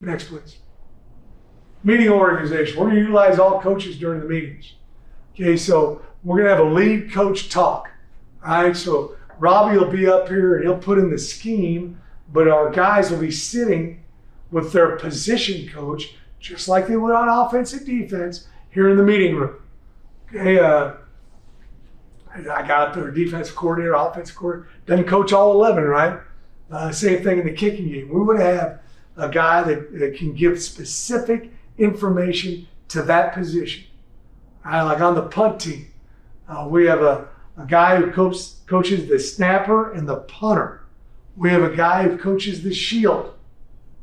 Next, please. Meeting organization. We're going to utilize all coaches during the meetings. Okay, so we're going to have a lead coach talk. All right, so Robbie will be up here and he'll put in the scheme, but our guys will be sitting with their position coach, just like they would on offense and defense, here in the meeting room. Okay, I got up there, defensive coordinator, offensive coordinator, doesn't coach all 11, right? Same thing in the kicking game. We would have a guy that can give specific information to that position. Like on the punt team, we have a guy who coaches the snapper and the punter. We have a guy who coaches the shield.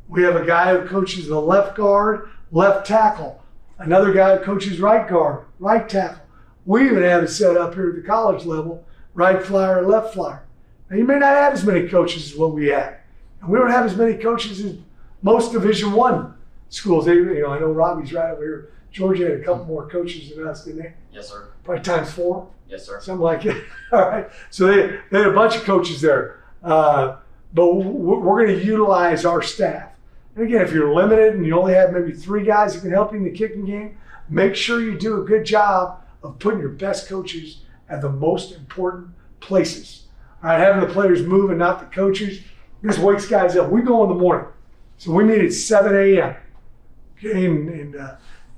We have a guy who coaches the left guard, left tackle. Another guy who coaches right guard, right tackle. We even have it set up here at the college level, right flyer, left flyer. Now you may not have as many coaches as what we have. And we don't have as many coaches as most Division I schools. I know Robbie's right over here. Georgia had a couple more coaches than us, didn't they? Yes, sir. Probably times 4? Yes, sir. Something like that. All right. So they had a bunch of coaches there. But we're going to utilize our staff. And again, if you're limited and you only have maybe 3 guys that can help you in the kicking game, make sure you do a good job of putting your best coaches at the most important places. All right, having the players move and not the coaches. This wakes guys up. We go in the morning. So we meet at 7 a.m. Okay, and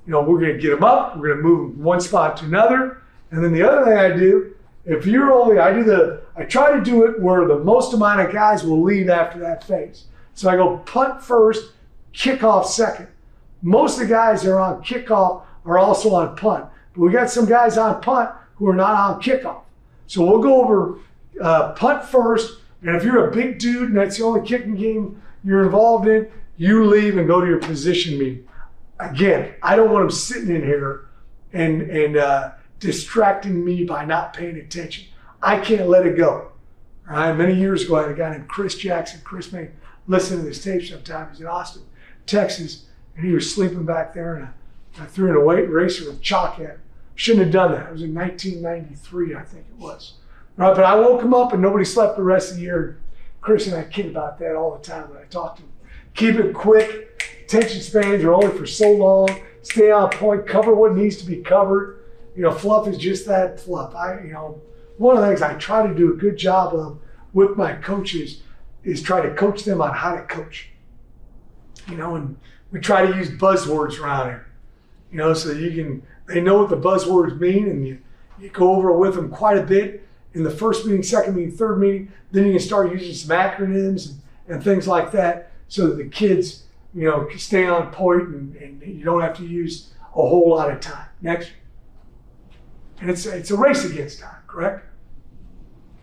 we're going to get them up. We're going to move them from one spot to another. And then the other thing I do, I try to do it where the most amount of guys will leave after that phase. So I go punt first, kickoff second. Most of the guys that are on kickoff are also on punt. But we got some guys on punt who are not on kickoff. So we'll go over punt first. And if you're a big dude and that's the only kicking game you're involved in, you leave and go to your position meeting. Again, I don't want them sitting in here and distracting me by not paying attention. I can't let it go. All right? Many years ago, I had a guy named Chris Jackson. Chris may listen to this tape sometime. He's in Austin, Texas, and he was sleeping back there, and I threw in a weight eraser with chalk at him. Shouldn't have done that. It was in 1993, I think it was. All right, but I woke him up, and nobody slept the rest of the year. Chris and I kid about that all the time when I talk to him. Keep it quick. Attention spans are only for so long. Stay on point. Cover what needs to be covered. Fluff is just that fluff. One of the things I try to do a good job of with my coaches is try to coach them on how to coach. And we try to use buzzwords around here. So they know what the buzzwords mean, and you go over it with them quite a bit in the first meeting, second meeting, third meeting. Then you can start using some acronyms and things like that so that the kids, can stay on point and you don't have to use a whole lot of time. Next. And it's a race against time, correct?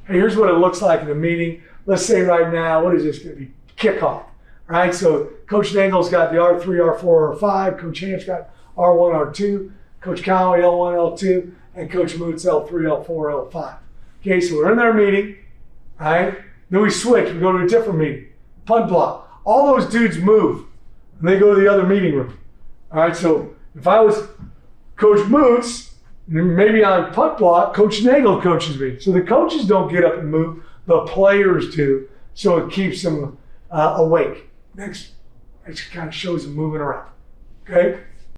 Hey, here's what it looks like in a meeting. Let's say right now, what is this going to be? Kickoff, right? So Coach Dangle's got the R3, R4, R5. Coach Hamp's got R1, R2. Coach Conway, L1, L2. And Coach Moots, L3, L4, L5. Okay, so we're in their meeting, right? Then we switch. We go to a different meeting. Punt block. All those dudes move, and they go to the other meeting room. All right, so if I was Coach Moots, maybe on punt block, Coach Nagel coaches me. So the coaches don't get up and move, the players do, so it keeps them awake. Next, it kind of shows them moving around, okay?